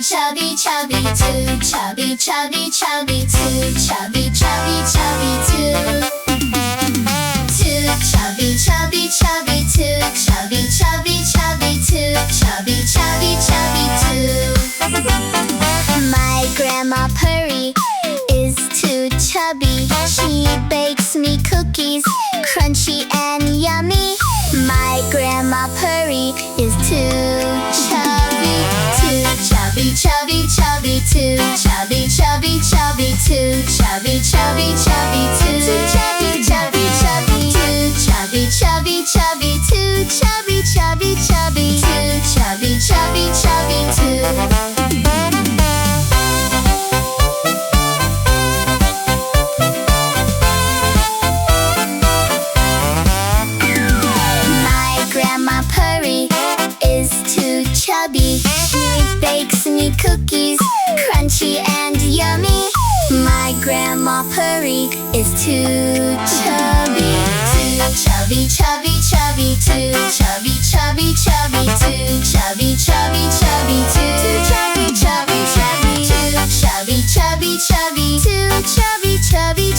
chubby, chubby, too chubby, chubby, chubby, too chubby, chubby, chubby, too. Too chubby, chubby, chubby, too chubby, chubby, chubby, too chubby, chubby, chubby, too. My Grandma Purry is too chubby. She bakes me cookies, crunchy and yummy. My Grandma Purry is too chubby. Too chubby, chubby, chubby, too chubby, chubby, chubby, too chubby, chubby, chubby, too chubby, chubby, chubby, too chubby, chubby, chubby, too chubby, chubby, chubby, too chubby, chubby, chubby, too. Chubby. She bakes me cookies, crunchy and yummy. My Grandma Purry is too chubby. Too chubby, chubby, chubby, too chubby, chubby, chubby, too chubby, chubby, chubby, too chubby, chubby, chubby, too chubby, chubby, chubby, too chubby, chubby,